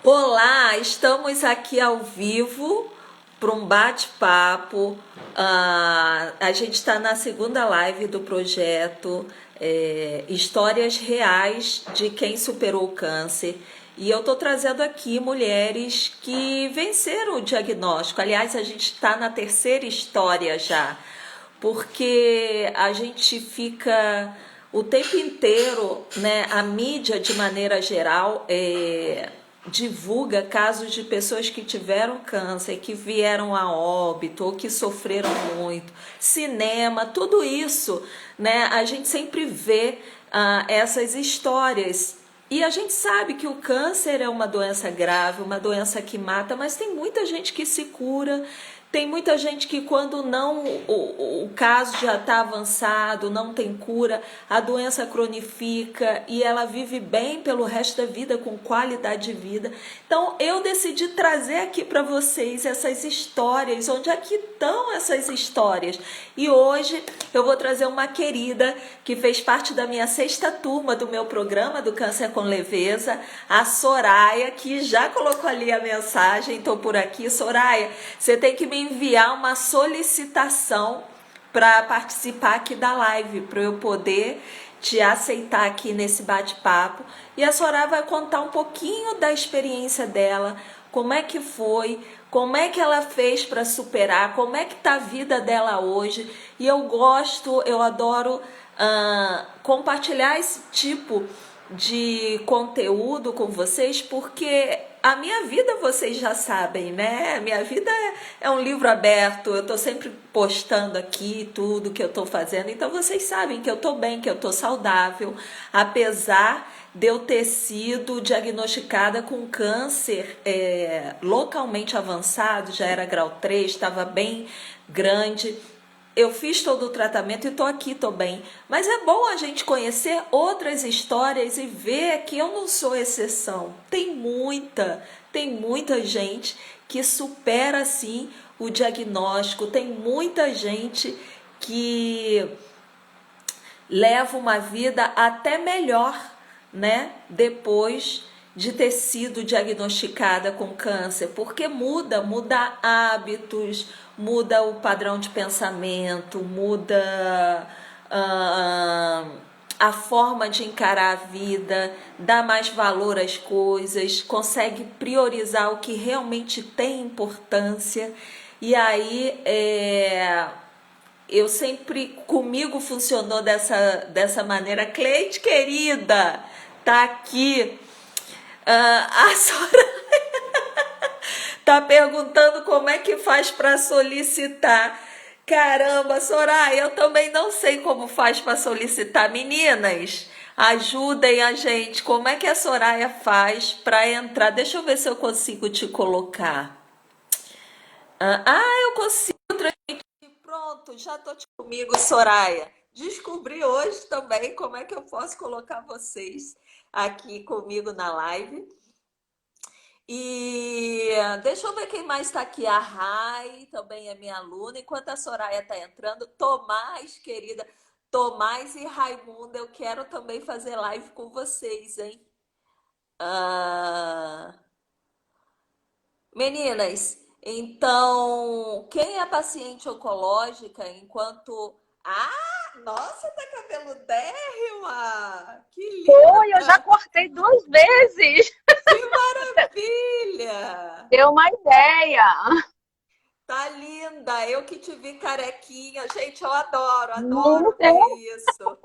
Olá, estamos aqui ao vivo para um bate-papo. A gente está na segunda live do projeto Histórias Reais de Quem Superou o Câncer. E eu estou trazendo aqui mulheres que venceram o diagnóstico. Aliás, a gente está na terceira história já, porque a gente fica o tempo inteiro, né? A mídia, de maneira geral, divulga casos de pessoas que tiveram câncer, que vieram a óbito ou que sofreram muito, cinema, tudo isso, né? A gente sempre vê essas histórias. E a gente sabe que o câncer é uma doença grave, uma doença que mata, mas tem muita gente que se cura. Tem muita gente que quando não o caso já está avançado, não tem cura, a doença cronifica e ela vive bem pelo resto da vida, com qualidade de vida. Então eu decidi trazer aqui para vocês essas histórias, onde é que estão essas histórias. E hoje eu vou trazer uma querida que fez parte da minha sexta turma do meu programa do Câncer com Leveza, a Soraya, que já colocou ali a mensagem, estou por aqui. Soraya, você tem que me enviar uma solicitação para participar aqui da live, para eu poder te aceitar aqui nesse bate-papo. E a Soraya vai contar um pouquinho da experiência dela, como é que foi, como é que ela fez para superar, como é que tá a vida dela hoje. E eu adoro compartilhar esse tipo de conteúdo com vocês, porque a minha vida vocês já sabem, né? A minha vida é um livro aberto, eu tô sempre postando aqui tudo que eu tô fazendo, então vocês sabem que eu tô bem, que eu tô saudável, apesar de eu ter sido diagnosticada com câncer localmente avançado, já era grau 3, estava bem grande. Eu fiz todo o tratamento e tô aqui, tô bem. Mas é bom a gente conhecer outras histórias e ver que eu não sou exceção. Tem muita gente que supera sim o diagnóstico, tem muita gente que leva uma vida até melhor, né? Depois de ter sido diagnosticada com câncer, porque muda hábitos, muda o padrão de pensamento, muda a forma de encarar a vida, dá mais valor às coisas, consegue priorizar o que realmente tem importância. E aí eu sempre, comigo funcionou dessa maneira. Cleide, querida, tá aqui. A Soraya tá perguntando como é que faz para solicitar. Caramba, Soraya, eu também não sei como faz para solicitar. Meninas, ajudem a gente. Como é que a Soraya faz para entrar? Deixa eu ver se eu consigo te colocar. Eu consigo. Pronto, já tô comigo, Soraya. Descobri hoje também como é que eu posso colocar vocês aqui comigo na live. E deixa eu ver quem mais está aqui. A Rai também é minha aluna. Enquanto a Soraya está entrando, Tomás, querida. Tomás e Raimundo, eu quero também fazer live com vocês, hein? Ah, Meninas, então, quem é paciente oncológica, enquanto. Nossa, tá cabeludérrima! Que Foi, eu já linda! cortei 2 vezes. Que maravilha! Deu uma ideia. Tá linda! Eu que te vi carequinha. Gente, eu Não adoro ver tem. isso.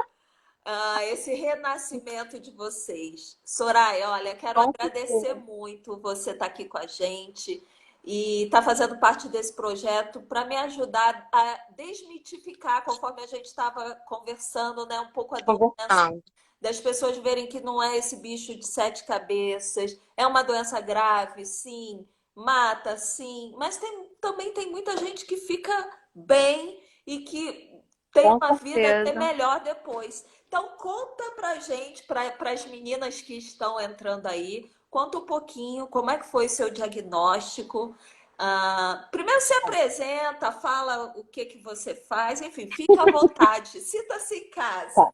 Esse renascimento de vocês. Soraya, olha, quero Com agradecer certeza. muito você estar aqui com a gente e estar fazendo parte desse projeto para me ajudar a desmitificar, conforme a gente estava conversando, né, um pouco a doença, Conversando. das pessoas verem que não é esse bicho de sete cabeças, é uma doença grave, sim, mata, sim, mas também tem muita gente que fica bem e que tem Com uma vida até certeza. melhor depois. Então, conta pra gente, para as meninas que estão entrando aí, conta um pouquinho como é que foi seu diagnóstico. Primeiro se apresenta, fala o que que você faz, enfim, fica à vontade, sinta-se em casa. Tá.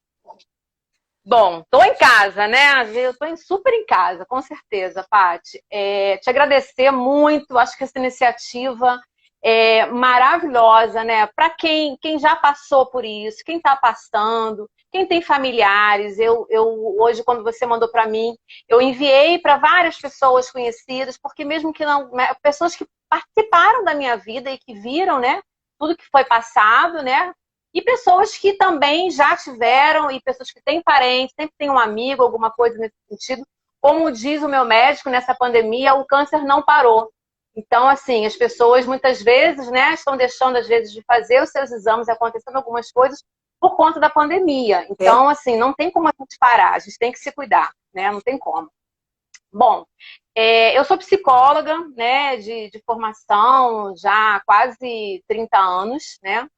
Bom, tô em casa, né? Eu tô super em casa, com certeza, Paty. Te agradecer muito, acho que essa iniciativa é maravilhosa, né? Para quem já passou por isso, quem está passando, quem tem familiares. Eu hoje, quando você mandou para mim, eu enviei para várias pessoas conhecidas, porque mesmo que não, né, pessoas que participaram da minha vida e que viram, né? Tudo que foi passado, né? E pessoas que também já tiveram, e pessoas que têm parentes, sempre tem um amigo, alguma coisa nesse sentido. Como diz o meu médico, nessa pandemia, o câncer não parou. Então, assim, as pessoas muitas vezes, né, estão deixando, às vezes, de fazer os seus exames, acontecendo algumas coisas por conta da pandemia. É, Então, assim, não tem como a gente parar, a gente tem que se cuidar, né? Não tem como. Bom, eu sou psicóloga, né, de formação já há quase 30 anos, né?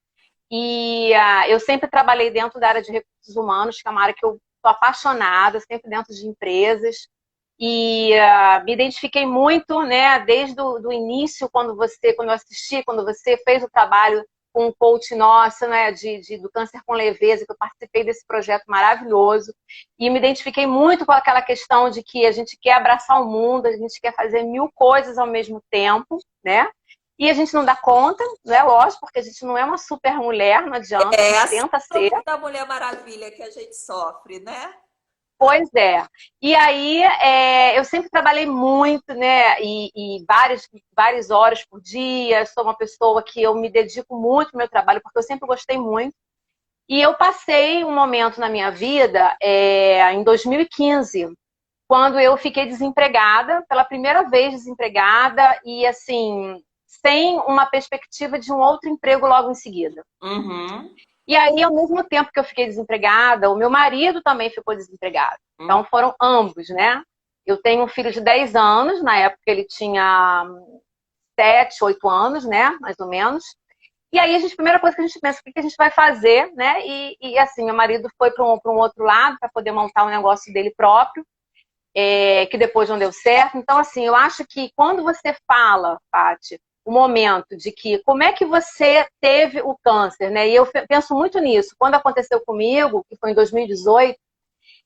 E eu sempre trabalhei dentro da área de recursos humanos, que é uma área que eu sou apaixonada, sempre dentro de empresas. E me identifiquei muito, né, desde do início, quando eu assisti, quando você fez o trabalho com um coach nosso, né, do Câncer com Leveza, que eu participei desse projeto maravilhoso. E me identifiquei muito com aquela questão de que a gente quer abraçar o mundo, a gente quer fazer mil coisas ao mesmo tempo, né? E a gente não dá conta, né? Lógico, porque a gente não é uma super mulher, não adianta, a é gente a tenta ser. síndrome da Mulher Maravilha que a gente sofre, né? Pois é. E aí, eu sempre trabalhei muito, né? E várias horas por dia. Sou uma pessoa que eu me dedico muito ao meu trabalho, porque eu sempre gostei muito. E eu passei um momento na minha vida, em 2015, quando eu fiquei desempregada, pela primeira vez desempregada, e assim, sem uma perspectiva de um outro emprego logo em seguida. Uhum. E aí, ao mesmo tempo que eu fiquei desempregada, o meu marido também ficou desempregado. Uhum. Então foram ambos, né? Eu tenho um filho de 10 anos, na época ele tinha 7, 8 anos, né? Mais ou menos. E aí, a primeira coisa que a gente pensa, o que a gente vai fazer, né? E assim, meu marido foi para um outro lado para poder montar um negócio dele próprio, que depois não deu certo. Então, assim, eu acho que quando você fala, Paty, o momento de que como é que você teve o câncer, né? E eu penso muito nisso. Quando aconteceu comigo, que foi em 2018,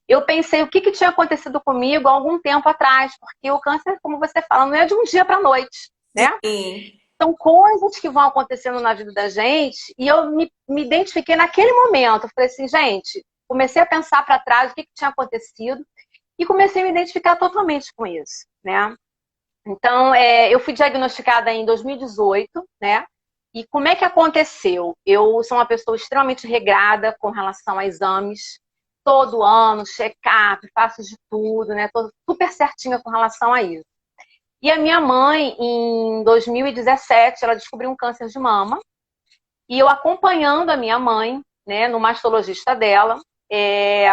eu pensei o que tinha acontecido comigo há algum tempo atrás, porque o câncer, como você fala, não é de um dia para a noite, né? Sim. São coisas que vão acontecendo na vida da gente, e eu me identifiquei naquele momento. Eu falei assim, gente, comecei a pensar para trás o que tinha acontecido, e comecei a me identificar totalmente com isso, né? Então, eu fui diagnosticada em 2018, né? E como é que aconteceu? Eu sou uma pessoa extremamente regrada com relação a exames. Todo ano, check-up, faço de tudo, né? Tô super certinha com relação a isso. E a minha mãe, em 2017, ela descobriu um câncer de mama. E eu acompanhando a minha mãe, né, no mastologista dela,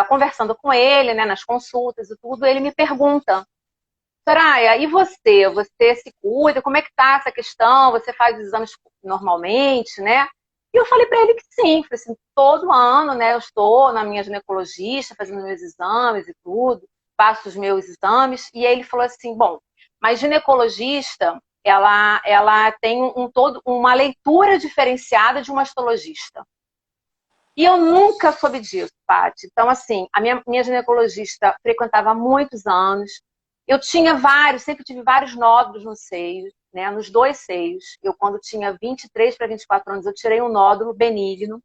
conversando com ele, né, nas consultas e tudo, ele me pergunta: Soraya, e você? Você se cuida? Como é que tá essa questão? Você faz os exames normalmente, né? E eu falei para ele que sim. Falei assim, todo ano, né? Eu estou na minha ginecologista fazendo meus exames e tudo, faço os meus exames. E aí ele falou assim, bom, mas ginecologista, ela tem uma leitura diferenciada de um mastologista. E eu nunca soube disso, Paty. Então, assim, a minha ginecologista frequentava há muitos anos. Eu tinha sempre tive vários nódulos no seio, né? Nos dois seios. Eu, quando tinha 23 para 24 anos, eu tirei um nódulo benigno.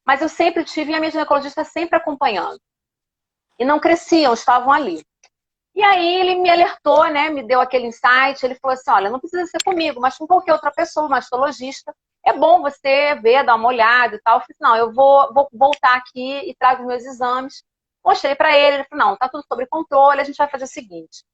Mas eu sempre tive, e a minha ginecologista sempre acompanhando. E não cresciam, estavam ali. E aí ele me alertou, né? Me deu aquele insight. Ele falou assim: olha, não precisa ser comigo, mas com qualquer outra pessoa, mastologista. É bom você ver, dar uma olhada e tal. Eu falei: não, eu vou voltar aqui e trago meus exames. Mostrei para ele. Ele falou: não, tá tudo sob controle. A gente vai fazer o seguinte: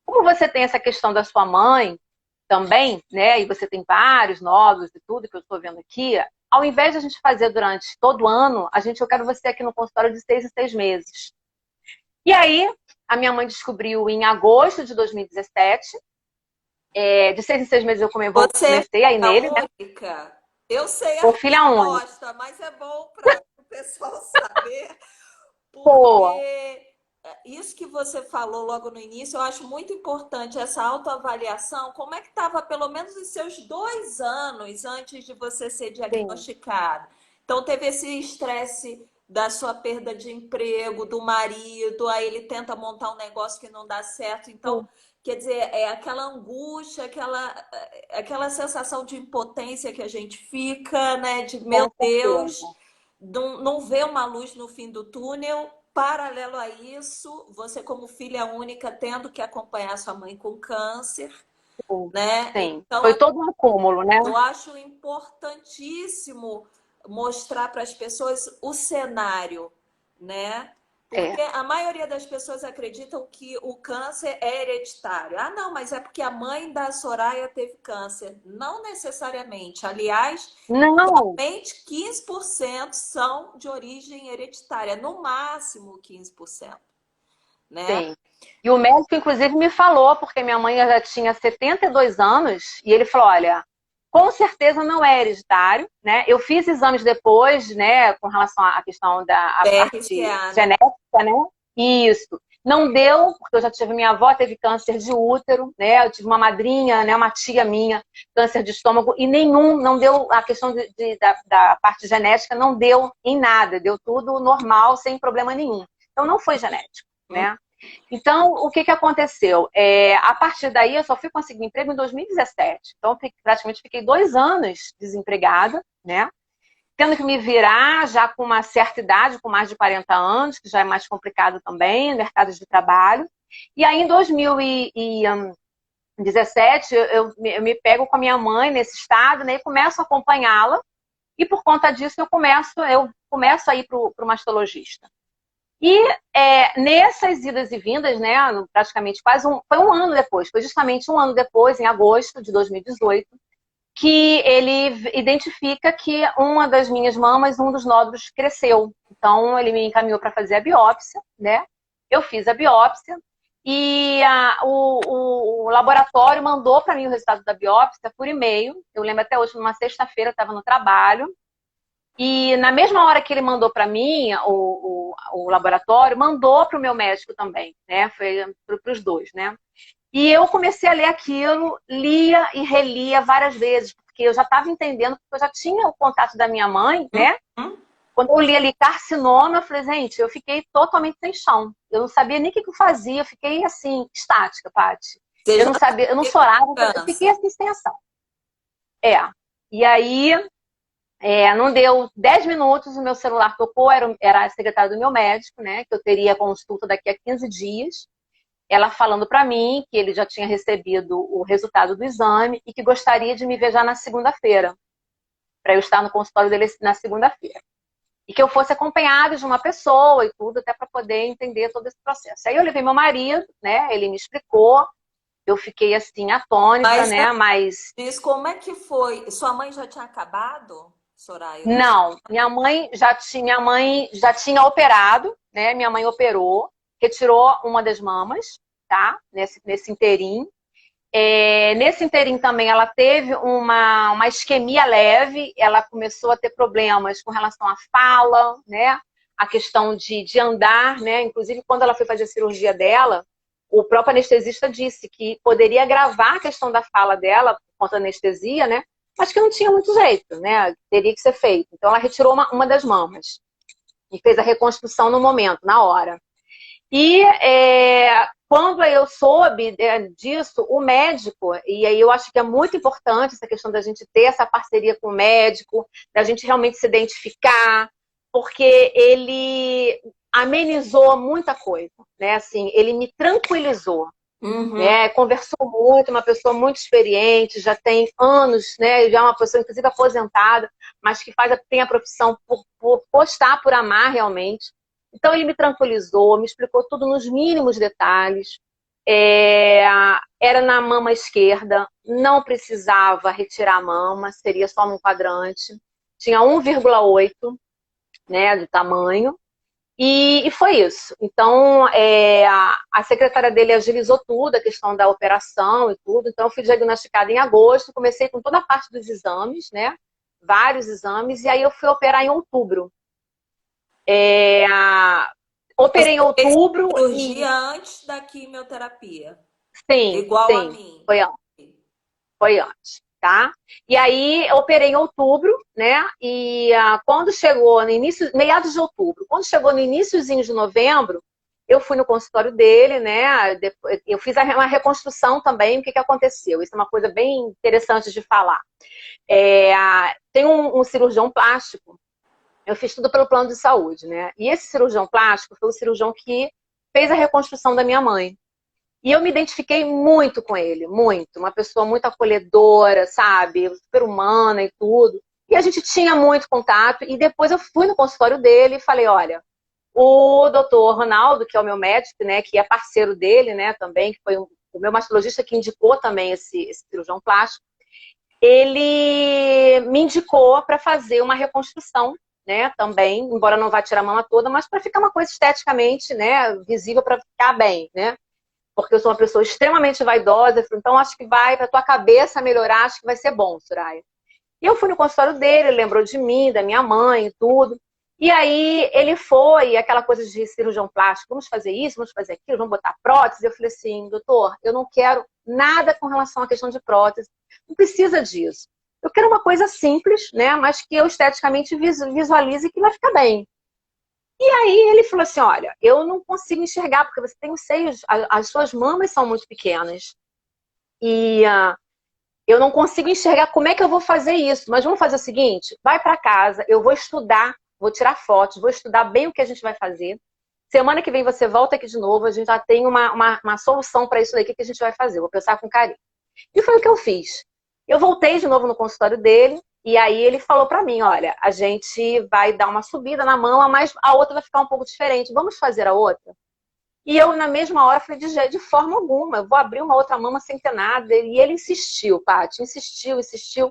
como você tem essa questão da sua mãe também, né? E você tem vários nódulos e tudo que eu estou vendo aqui. Ao invés de a gente fazer durante todo o ano, eu quero você aqui no consultório de 6 em 6 meses. E aí, a minha mãe descobriu em agosto de 2017. De 6 em 6 meses eu Você é comecei a ir filha nele, né? única. Eu sei a Sou filha única. resposta, mas é bom para o pessoal saber, Pô, porque isso que você falou logo no início, eu acho muito importante, essa autoavaliação. Como é que estava, pelo menos, os seus 2 anos antes de você ser sim, diagnosticado? Então, teve esse estresse da sua perda de emprego, do marido, aí ele tenta montar um negócio que não dá certo. Então, quer dizer, é aquela angústia, aquela sensação de impotência que a gente fica, né? De meu Com Deus, certeza. não vê uma luz no fim do túnel. Paralelo a isso, você como filha única tendo que acompanhar sua mãe com câncer, Sim. né? Sim. Foi Então, todo um acúmulo, né? eu acho importantíssimo mostrar para as pessoas o cenário, né? Porque É. a maioria das pessoas acreditam que o câncer é hereditário. Ah, não, mas é porque a mãe da Soraya teve câncer. Não necessariamente. Aliás, Não, somente 15% são de origem hereditária, no máximo 15%, né? sim. E o médico, inclusive, me falou, porque minha mãe já tinha 72 anos, e ele falou: olha, com certeza não é hereditário, né? Eu fiz exames depois, né, com relação à questão da à parte PRCA, né? genética, né? Isso. Não deu, porque eu já tive, minha avó teve câncer de útero, né? Eu tive uma madrinha, né, uma tia minha, câncer de estômago, e não deu, a questão da parte genética não deu em nada, deu tudo normal, sem problema nenhum. Então não foi genético, né? Então, o que aconteceu? A partir daí, eu só fui conseguir emprego em 2017. Então, praticamente fiquei 2 anos desempregada, né? Tendo que me virar já com uma certa idade, com mais de 40 anos, que já é mais complicado também, no mercado de trabalho. E aí, em 2017, eu me pego com a minha mãe nesse estado, né? E começo a acompanhá-la. E por conta disso, eu começo a ir para o mastologista. E nessas idas e vindas, né, praticamente foi um ano depois, foi justamente um ano depois, em agosto de 2018, que ele identifica que uma das minhas mamas, um dos nódulos cresceu. Então, ele me encaminhou para fazer a biópsia, né? Eu fiz a biópsia e o laboratório mandou para mim o resultado da biópsia por e-mail. Eu lembro até hoje, numa sexta-feira, eu estava no trabalho, e na mesma hora que ele mandou para mim, o laboratório mandou para o meu médico também, né? Foi para os dois, né? E eu comecei a ler aquilo, lia e relia várias vezes, porque eu já estava entendendo, porque eu já tinha o contato da minha mãe, né? Uhum. Quando eu li ali carcinoma, eu falei, gente, eu fiquei totalmente sem chão. Eu não sabia nem o que eu fazia, eu fiquei assim, estática, Paty. Você Eu já não sabia, eu não sabia que chorava, eu fiquei câncer. assim sem ação. É. E aí, não deu 10 minutos, o meu celular tocou, era a secretária do meu médico, né? Que eu teria consulta daqui a 15 dias. Ela falando para mim que ele já tinha recebido o resultado do exame e que gostaria de me ver já na segunda-feira, para eu estar no consultório dele na segunda-feira. E que eu fosse acompanhada de uma pessoa e tudo, até para poder entender todo esse processo. Aí eu levei meu marido, né? Ele me explicou, eu fiquei assim, atônita, Mas né? Mas diz como é que foi? Sua mãe já tinha acabado, Soraya, o não, minha mãe já tinha operado, né? Minha mãe operou, retirou uma das mamas, tá? Nesse inteirinho. Nesse inteirinho também ela teve uma isquemia leve, ela começou a ter problemas com relação à fala, né? A questão de andar, né? Inclusive, quando ela foi fazer a cirurgia dela, o próprio anestesista disse que poderia agravar a questão da fala dela, por conta da anestesia, né? Mas que não tinha muito jeito, né? Teria que ser feito. Então, ela retirou uma das mamas e fez a reconstrução no momento, na hora. E quando eu soube disso, o médico, e aí eu acho que é muito importante essa questão da gente ter essa parceria com o médico, da gente realmente se identificar, porque ele amenizou muita coisa, né? Assim, ele me tranquilizou, Uhum. né? Conversou muito, uma pessoa muito experiente, já tem anos, né? Já é uma pessoa, inclusive, aposentada, mas que tem a profissão por gostar, por amar realmente. Então, ele me tranquilizou, me explicou tudo nos mínimos detalhes. É, Era na mama esquerda, não precisava retirar a mama, seria só num quadrante. Tinha 1,8, né, de tamanho. E foi isso. Então, a secretária dele agilizou tudo, a questão da operação e tudo. Então, eu fui diagnosticada em agosto, comecei com toda a parte dos exames, né? Vários exames, e aí eu fui operar em outubro. É, Você Operei em fez outubro e cirurgia antes da quimioterapia, sim, igual a sim, mim. foi antes. tá? E aí eu operei em outubro, né? E quando chegou no início, meados de outubro, quando chegou no iniciozinho de novembro, eu fui no consultório dele, né? Eu fiz uma reconstrução também. O que aconteceu? Isso é uma coisa bem interessante de falar. Tem um cirurgião plástico. Eu fiz tudo pelo plano de saúde, né? E esse cirurgião plástico foi o cirurgião que fez a reconstrução da minha mãe. E eu me identifiquei muito com ele, muito. Uma pessoa muito acolhedora, sabe? Super humana e tudo. E a gente tinha muito contato. E depois eu fui no consultório dele e falei, olha, o doutor Ronaldo, que é o meu médico, né? Que é parceiro dele, né? Também, que foi o meu mastologista que indicou também esse cirurgião plástico. Ele me indicou para fazer uma reconstrução, né? Também, embora não vá tirar a mama toda, mas para ficar uma coisa esteticamente, né? Visível, para ficar bem, né? Porque eu sou uma pessoa extremamente vaidosa, então acho que vai, para tua cabeça melhorar, acho que vai ser bom, Soraya. E eu fui no consultório dele, ele lembrou de mim, da minha mãe e tudo. E aí ele foi, aquela coisa de cirurgião plástico, vamos fazer isso, vamos fazer aquilo, vamos botar prótese. Eu falei assim, doutor, eu não quero nada com relação à questão de prótese, não precisa disso. Eu quero uma coisa simples, né, mas que eu esteticamente visualize que vai ficar bem. E aí ele falou assim, olha, eu não consigo enxergar, porque você tem os seios, as suas mamas são muito pequenas. E eu não consigo enxergar como é que eu vou fazer isso. Mas vamos fazer o seguinte, vai para casa, eu vou estudar, vou tirar fotos, vou estudar bem o que a gente vai fazer. Semana que vem você volta aqui de novo, a gente já tem uma solução para isso daí, o que a gente vai fazer. Eu vou pensar com carinho. E foi o que eu fiz. Eu voltei de novo no consultório dele, e aí ele falou pra mim, olha, a gente vai dar uma subida na mama, mas a outra vai ficar um pouco diferente. Vamos fazer a outra? E eu, na mesma hora, falei, de forma alguma, eu vou abrir uma outra mama sem ter nada. E ele insistiu, Paty, insistiu, insistiu.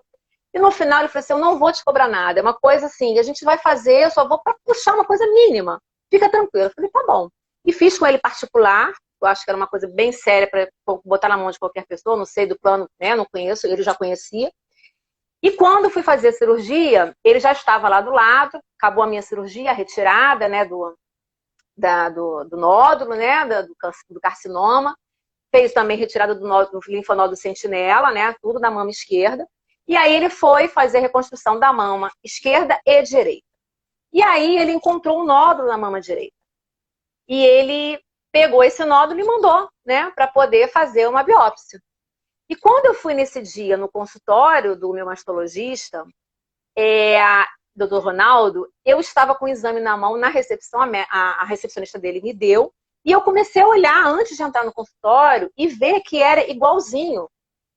E no final ele falou assim, eu não vou te cobrar nada, é uma coisa assim, a gente vai fazer, eu só vou pra puxar uma coisa mínima. Fica tranquilo. Eu falei, tá bom. E fiz com ele particular, eu acho que era uma coisa bem séria para botar na mão de qualquer pessoa, não sei do plano, né, não conheço, ele já conhecia. E quando fui fazer a cirurgia, ele já estava lá do lado, acabou a minha cirurgia, a retirada, né, do nódulo, né, do carcinoma, fez também retirada do linfonodo sentinela, né, tudo da mama esquerda. E aí ele foi fazer a reconstrução da mama esquerda e direita. E aí ele encontrou um nódulo na mama direita. E ele pegou esse nódulo e mandou, né, para poder fazer uma biópsia. E quando eu fui nesse dia no consultório do meu mastologista, doutor Ronaldo, eu estava com o exame na mão na recepção, a recepcionista dele me deu, e eu comecei a olhar antes de entrar no consultório e ver que era igualzinho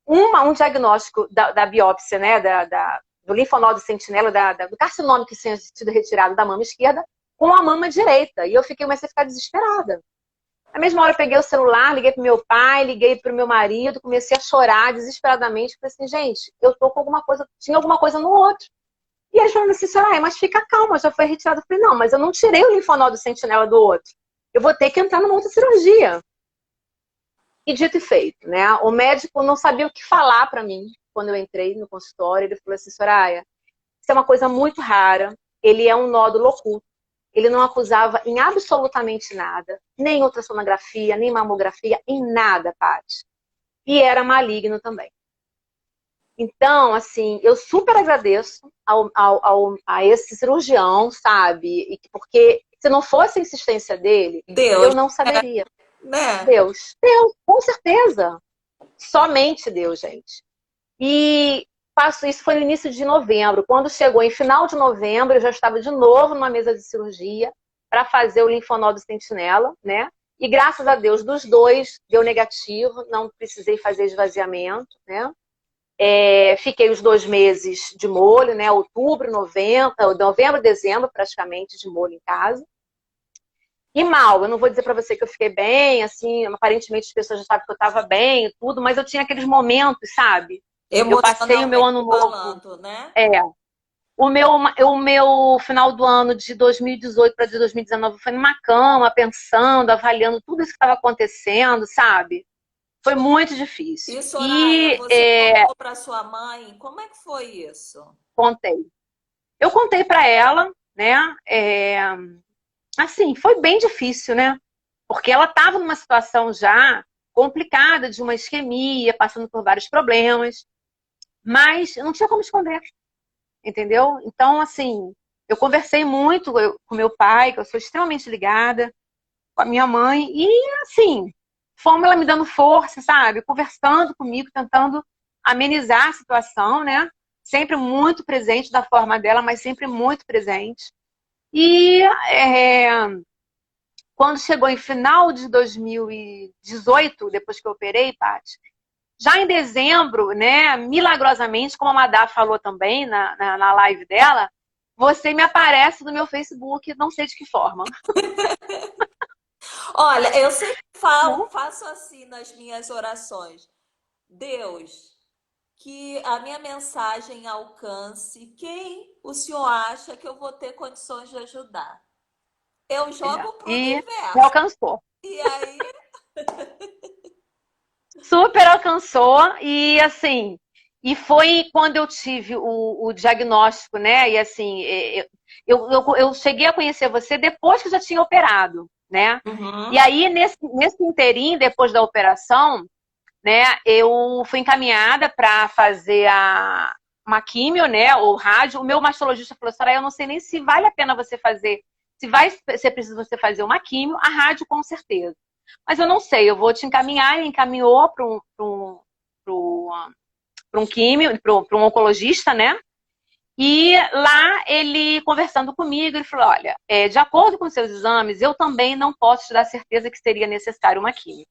um diagnóstico da biópsia, né, do linfonodo sentinela, do carcinoma que tinha sido retirado da mama esquerda, com a mama direita. E eu comecei a ficar desesperada. Na mesma hora eu peguei o celular, liguei pro meu pai, liguei pro meu marido, comecei a chorar desesperadamente. Falei assim, gente, eu tô com alguma coisa, tinha alguma coisa no outro. E eles falaram assim, Soraya, mas fica calma, já foi retirado. Eu falei, não, mas eu não tirei o linfonodo sentinela do outro. Eu vou ter que entrar numa outra cirurgia. E dito e feito, né? O médico não sabia o que falar para mim quando eu entrei no consultório. Ele falou assim, Soraya, isso é uma coisa muito rara, ele é um nódulo oculto. Ele não acusava em absolutamente nada, nem ultrassonografia, nem mamografia, em nada, Paty. E era maligno também. Então, assim, eu super agradeço a esse cirurgião, sabe? Porque se não fosse a insistência dele, Deus, eu não saberia. né? Deus, com certeza. Somente Deus, gente. E isso foi no início de novembro. Quando chegou em final de novembro, eu já estava de novo numa mesa de cirurgia para fazer o linfonodo sentinela, né? E graças a Deus, dos dois, deu negativo, não precisei fazer esvaziamento, né? Fiquei os 2 meses de molho, né? Outubro, novembro, dezembro, praticamente, de molho em casa. E mal, eu não vou dizer pra você que eu fiquei bem, assim, aparentemente as pessoas já sabem que eu tava bem e tudo, mas eu tinha aqueles momentos, sabe? Eu passei o meu ano novo. Falando, né? O meu final do ano de 2018 para de 2019 foi numa cama, pensando, avaliando tudo isso que estava acontecendo, sabe? Foi muito difícil. E, Soraya, você contou para sua mãe? Como é que foi isso? Contei. Eu contei para ela, né? Assim, foi bem difícil, né? Porque ela estava numa situação já complicada, de uma isquemia, passando por vários problemas. mas não tinha como esconder, entendeu? Então, assim, eu conversei muito com meu pai, que eu sou extremamente ligada, com a minha mãe, e assim, fomos ela me dando força, sabe? Conversando comigo, tentando amenizar a situação, né? Sempre muito presente da forma dela, mas sempre muito presente. E quando chegou em final de 2018, depois que eu operei, Paty, já em dezembro, né, milagrosamente, como a Madá falou também na live dela, você me aparece no meu Facebook, não sei de que forma. Olha, eu sempre falo, Né? faço assim nas minhas orações. Deus, que a minha mensagem alcance quem o senhor acha que eu vou ter condições de ajudar. Eu jogo pro E me universo. alcançou. E aí, Super alcançou e assim, e foi quando eu tive o diagnóstico, né? E assim, eu cheguei a conhecer você depois que eu já tinha operado, né? E uhum. aí, nesse inteirinho, depois da operação, né, eu fui encaminhada para fazer uma químio, né, ou rádio. O meu mastologista falou, Soraya, eu não sei nem se vale a pena você fazer, se vai ser preciso você fazer uma químio, a rádio com certeza. Mas eu não sei, eu vou te encaminhar, e encaminhou para um químio, para um oncologista, né? E lá ele conversando comigo, ele falou, olha, de acordo com seus exames, eu também não posso te dar certeza que seria necessário uma químio.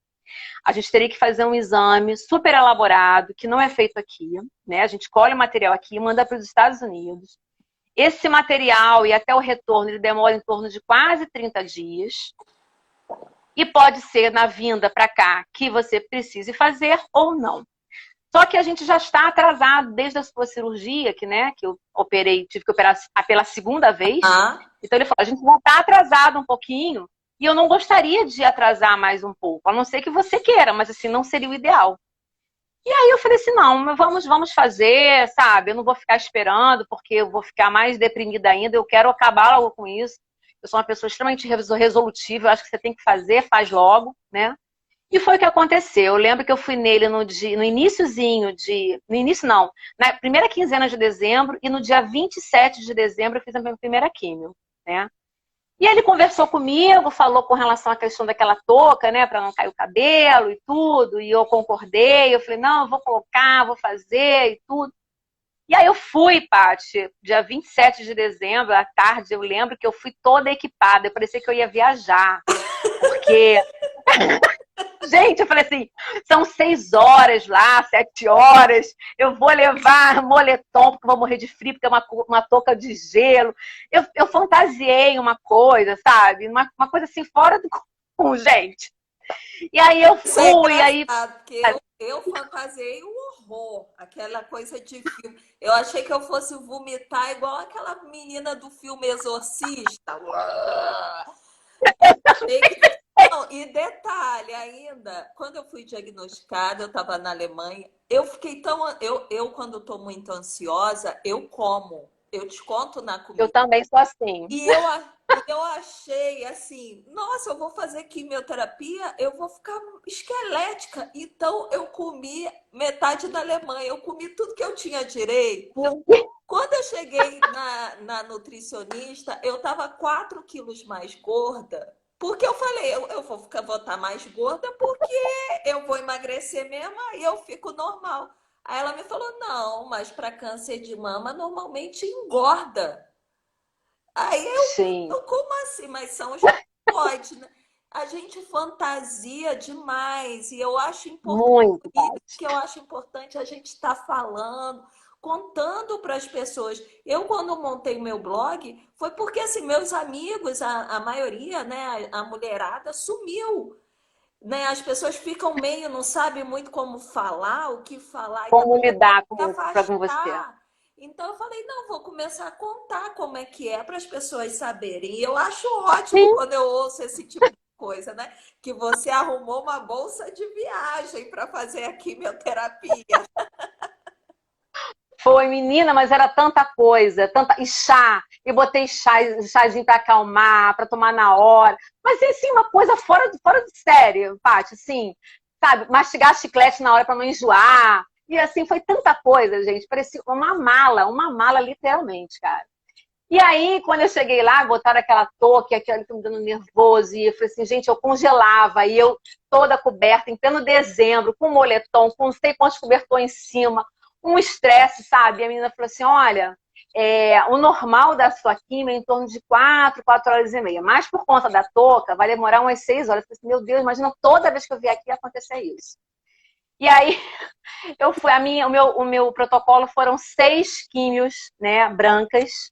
A gente teria que fazer um exame super elaborado, que não é feito aqui, né? A gente colhe o material aqui e manda para os Estados Unidos. Esse material e até o retorno, ele demora em torno de quase 30 dias. E pode ser na vinda para cá que você precise fazer ou não. Só que a gente já está atrasado desde a sua cirurgia, que eu operei, tive que operar pela segunda vez. Ah, Então ele falou, a gente já está atrasado um pouquinho e eu não gostaria de atrasar mais um pouco, a não ser que você queira, mas assim, não seria o ideal. E aí eu falei assim, não, vamos fazer, sabe? Eu não vou ficar esperando, porque eu vou ficar mais deprimida ainda, eu quero acabar logo com isso. Eu sou uma pessoa extremamente resolutiva, eu acho que você tem que fazer, faz logo, né? E foi o que aconteceu. Eu lembro que eu fui nele no iniciozinho de... No início, não. Na primeira quinzena de dezembro e no dia 27 de dezembro eu fiz a minha primeira químio, né? E ele conversou comigo, falou com relação à questão daquela touca, né? Para não cair o cabelo e tudo. E eu concordei. Eu falei, não, eu vou colocar, vou fazer e tudo. E aí eu fui, Paty, dia 27 de dezembro, à tarde, eu lembro que eu fui toda equipada. Eu parecia que eu ia viajar. Porque gente, eu falei assim, são 6 horas lá, 7 horas, eu vou levar moletom, porque eu vou morrer de frio, porque é uma touca de gelo. Eu fantasiei uma coisa, sabe? Uma coisa assim, fora do comum, gente. E aí eu isso é fui, aí... engraçado, porque eu fantasiei o horror, aquela coisa de filme. Eu achei que eu fosse vomitar igual aquela menina do filme Exorcista. Achei que não, e detalhe ainda, quando eu fui diagnosticada, eu estava na Alemanha, eu fiquei tão. Quando estou muito ansiosa, eu como. Eu desconto na Eu comida. também sou assim. E eu achei assim, nossa, eu vou fazer quimioterapia, eu vou ficar esquelética. Então eu comi metade da Alemanha, eu comi tudo que eu tinha direito. Quando eu cheguei na nutricionista, eu estava 4 quilos mais gorda. Porque eu falei, eu vou estar mais gorda porque eu vou emagrecer mesmo, aí eu fico normal. Aí ela me falou, não, mas para câncer de mama normalmente engorda. Aí Sim, como assim? Mas são os esteroides, né? A gente fantasia demais e eu acho importante, muito, isso Paty. que eu acho importante a gente estar falando, contando para as pessoas. Eu, quando montei meu blog, foi porque assim, meus amigos, a maioria, né, a mulherada sumiu. Né? As pessoas ficam meio, não sabem muito como falar, o que falar, e Como também lidar se com você. afastar. Então eu falei, não, vou começar a contar como é que é para as pessoas saberem. E eu acho ótimo Sim, quando eu ouço esse tipo de coisa, né? Que você arrumou uma bolsa de viagem para fazer a quimioterapia. foi, menina, mas era tanta coisa, tanta... E chá, eu botei chazinho para acalmar, para tomar na hora. Mas, assim, uma coisa fora de série, Paty, assim, sabe? Mastigar chiclete na hora para não enjoar. E assim, foi tanta coisa, gente. Parecia uma mala literalmente, cara. E aí, quando eu cheguei lá, botaram aquela touca, aquilo que me dando nervoso, e eu falei assim, gente, eu congelava, e eu toda coberta, em pleno dezembro, com moletom, com não sei quantos cobertores em cima, um estresse, sabe? E a menina falou assim, olha, o normal da sua quimio é em torno de 4 horas e meia, mas por conta da touca, vai demorar umas 6 horas. Eu falei assim, meu Deus, imagina toda vez que eu vier aqui acontecer isso. E aí, eu fui, o meu protocolo foram 6 químios, né, brancas,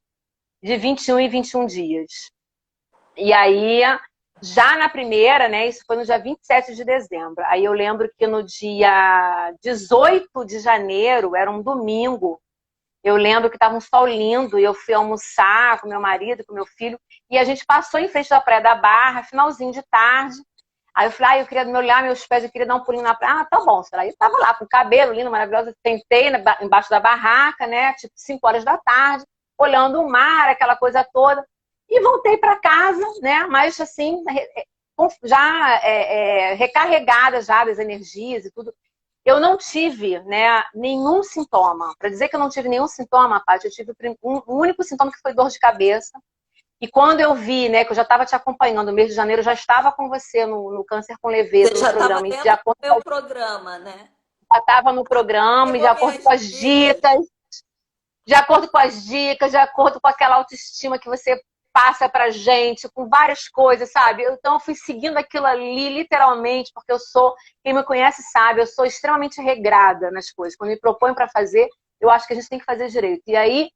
de 21 em 21 dias. E aí, já na primeira, né, isso foi no dia 27 de dezembro. Aí eu lembro que no dia 18 de janeiro, era um domingo, eu lembro que estava um sol lindo e eu fui almoçar com meu marido, com meu filho, e a gente passou em frente da Praia da Barra, finalzinho de tarde. Aí eu falei, eu queria molhar meus pés, eu queria dar um pulinho na praia. Ah, tá bom, será? Aí eu tava lá com o cabelo lindo, maravilhoso, sentei embaixo da barraca, né, tipo 5 horas da tarde, olhando o mar, aquela coisa toda. E voltei para casa, né? Mas assim, já recarregada já das energias e tudo. Eu não tive, né, nenhum sintoma. Para dizer que eu não tive nenhum sintoma, Paty, eu tive um único sintoma que foi dor de cabeça. E quando eu vi, né, que eu já estava te acompanhando no mês de janeiro, eu já estava com você no Câncer com Leveza, Você no já estava programa, e de dentro do acordo meu programa, né? já estava no programa, e de Pegou acordo minhas com as dicas. dicas, de acordo com as dicas, de acordo com aquela autoestima que você passa pra gente, com várias coisas, sabe? Então eu fui seguindo aquilo ali, literalmente, porque eu sou, quem me conhece sabe, eu sou extremamente regrada nas coisas. Quando me proponho para fazer, eu acho que a gente tem que fazer direito. E aí,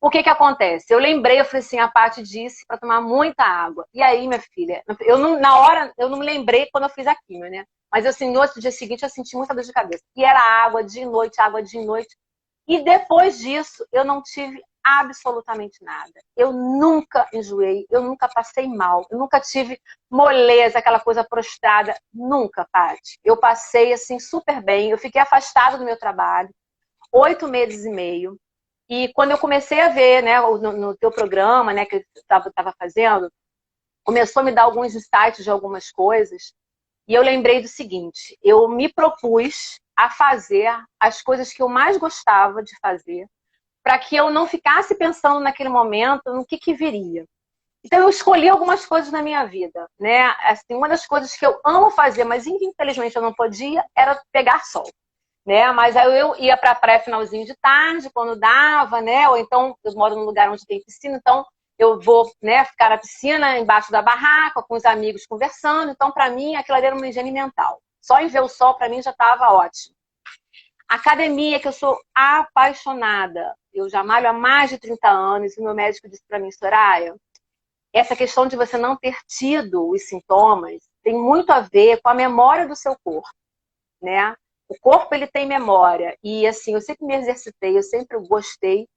o que que acontece? Eu lembrei, eu falei assim, a Paty disse para tomar muita água. E aí, minha filha, eu não, na hora, eu não me lembrei quando eu fiz a quimio, né? Mas assim, no outro dia seguinte eu senti muita dor de cabeça. E era água de noite. E depois disso, eu não tive absolutamente nada. Eu nunca enjoei, eu nunca passei mal, eu nunca tive moleza, aquela coisa prostrada. Nunca, Paty. Eu passei, assim, super bem. Eu fiquei afastada do meu trabalho, 8 meses e meio. E quando eu comecei a ver, né, no teu programa, né, que eu estava fazendo, começou a me dar alguns insights de algumas coisas. E eu lembrei do seguinte, eu me propus a fazer as coisas que eu mais gostava de fazer, para que eu não ficasse pensando naquele momento no que viria. Então eu escolhi algumas coisas na minha vida, né? Assim, uma das coisas que eu amo fazer, mas infelizmente eu não podia, era pegar sol, né? Mas aí eu ia para a praia finalzinho de tarde, quando dava, né? Ou então eu moro num lugar onde tem piscina, então eu vou, né, ficar na piscina, embaixo da barraca, com os amigos conversando. Então, para mim, aquilo ali era uma higiene mental. Só em ver o sol, para mim, já estava ótimo. Academia, que eu sou apaixonada. Eu já malho há mais de 30 anos e o meu médico disse para mim, Soraya, essa questão de você não ter tido os sintomas tem muito a ver com a memória do seu corpo, né? O corpo, ele tem memória. E, assim, eu sempre me exercitei, eu sempre gostei.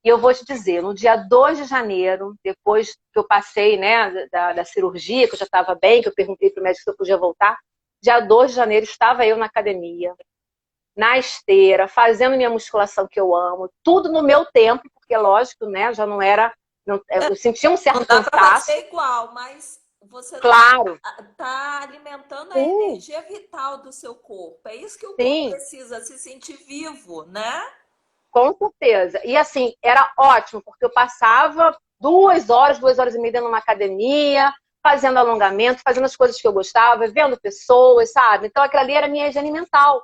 E eu vou te dizer, no dia 2 de janeiro, depois que eu passei, né, da cirurgia, que eu já estava bem, que eu perguntei para o médico se eu podia voltar, dia 2 de janeiro estava eu na academia, na esteira, fazendo minha musculação que eu amo, tudo no meu tempo, porque lógico, né, já não era, eu sentia um certo Não dá para cansaço, fazer igual, mas você claro, tá alimentando a sim, energia vital do seu corpo. É isso que o corpo sim, precisa, se sentir vivo, né? com certeza. E assim, era ótimo, porque eu passava 2 horas e meia numa academia, fazendo alongamento, fazendo as coisas que eu gostava, vendo pessoas, sabe? Então aquilo ali era minha higiene mental.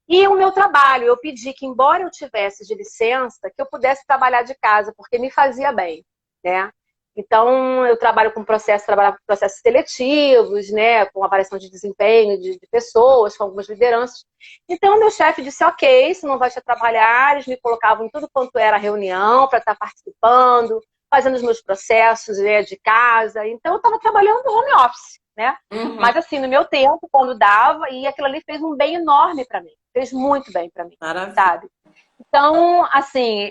E o meu trabalho, eu pedi que, embora eu tivesse de licença, que eu pudesse trabalhar de casa, porque me fazia bem, né? Então, eu trabalho com processos seletivos, né? Com avaliação de desempenho de pessoas, com algumas lideranças. Então, meu chefe disse, ok, se não vai te trabalhar, eles me colocavam em tudo quanto era reunião para estar participando, fazendo os meus processos, né, de casa. Então, eu estava trabalhando home office, né? Uhum. Mas assim, no meu tempo, quando dava, e aquilo ali fez um bem enorme para mim. Fez muito bem para mim, Maravilha. sabe? Então, assim,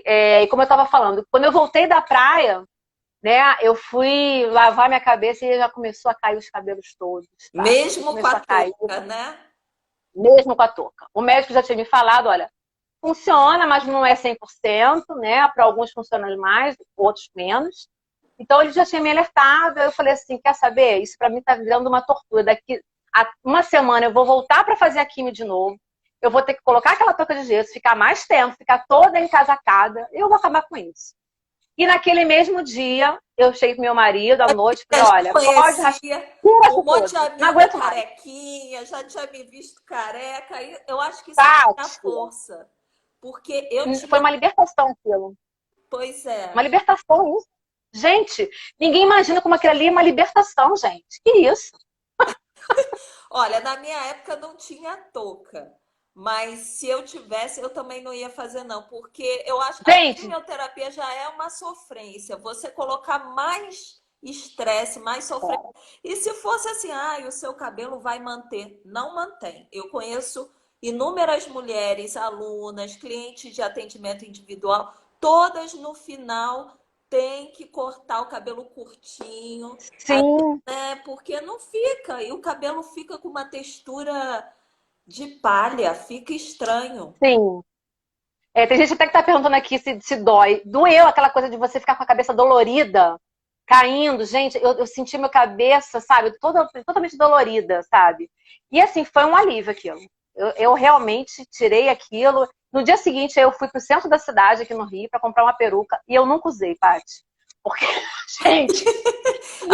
como eu estava falando, quando eu voltei da praia, né, eu fui lavar minha cabeça e já começou a cair os cabelos todos, sabe? Mesmo com Começou a a cair, touca, né? mesmo com a touca. O médico já tinha me falado, olha, funciona, mas não é 100%, né? Para alguns funciona mais, outros menos. Então ele já tinha me alertado, eu falei assim, quer saber? Isso para mim tá virando uma tortura. Daqui a uma semana eu vou voltar para fazer a quimio de novo. eu vou ter que colocar aquela touca de gesso, ficar mais tempo, ficar toda encasacada, eu vou acabar com isso. E naquele mesmo dia, eu cheguei pro meu marido à noite e Eu falei, já olha, pode raspar, conhecia tira um isso monte de tudo, não amiga aguento mais. carequinha, já tinha me visto careca. E eu acho que isso é a Tati, força. Porque eu foi tinha. uma libertação aquilo. Pois Uma é. libertação isso. Gente, ninguém imagina como aquilo ali é uma libertação, gente. Que isso? Olha, na minha época não tinha touca. Mas se eu tivesse, eu também não ia fazer, não. Porque eu acho que a Gente, quimioterapia já é uma sofrência. Você colocar mais estresse, mais sofrência. E se fosse assim, ah, o seu cabelo vai manter. Não mantém. Eu conheço inúmeras mulheres, alunas, clientes de atendimento individual, todas no final têm que cortar o cabelo curtinho, sim, né? Porque não fica. E o cabelo fica com uma textura de palha, fica estranho. sim. É, tem gente até que tá perguntando aqui se dói. Doeu aquela coisa de você ficar com a cabeça dolorida, caindo. Gente, eu senti minha cabeça, sabe, totalmente dolorida, sabe? E assim, foi um alívio aquilo. Eu realmente tirei aquilo. No dia seguinte, eu fui pro centro da cidade, aqui no Rio, para comprar uma peruca, e eu nunca usei, Paty. Porque, gente,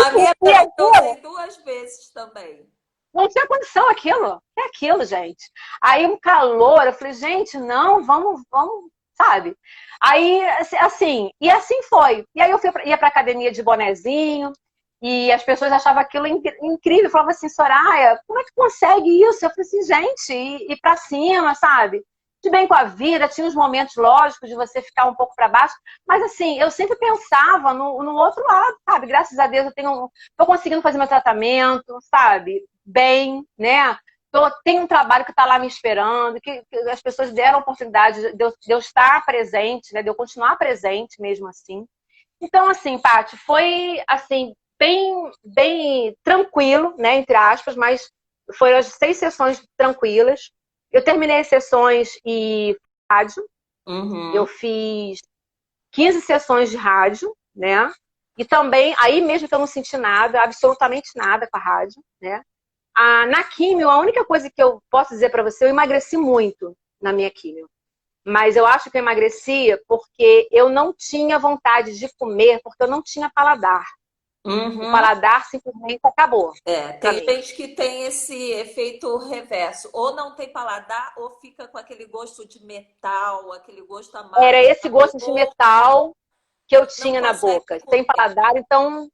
A minha e peruca eu aquilo, usei 2 vezes também. não tinha condição aquilo. É aquilo, gente. Aí um calor, eu falei, gente, não, vamos, sabe? Aí, assim, e assim foi. E aí eu ia pra academia de bonezinho, e as pessoas achavam aquilo incrível. Falavam assim, Soraya, como é que consegue isso? Eu falei assim, gente, ir pra cima, sabe? De bem com a vida, tinha uns momentos lógicos de você ficar um pouco para baixo, mas assim, eu sempre pensava no outro lado, sabe? Graças a Deus tô conseguindo fazer meu tratamento, sabe? Bem, né? Tem um trabalho que está lá me esperando, que as pessoas deram a oportunidade de eu estar presente, né? De eu continuar presente mesmo assim. Então, assim, Paty, foi assim, bem tranquilo, né? Entre aspas, mas foram as 6 sessões tranquilas. Eu terminei as sessões e rádio. Eu Uhum. fiz 15 sessões de rádio, né? E também, aí mesmo que eu não senti nada, absolutamente nada com a rádio, né? Na químio, a única coisa que eu posso dizer para você, eu emagreci muito na minha químio. Mas eu acho que eu emagreci porque eu não tinha vontade de comer, porque eu não tinha paladar. O Uhum. paladar simplesmente acabou É, para tem mim. gente que tem esse efeito reverso, ou não tem paladar, ou fica com aquele gosto de metal, aquele gosto amargo Era esse na gosto de boca, metal que eu não tinha na consegue boca, sem comer. paladar, então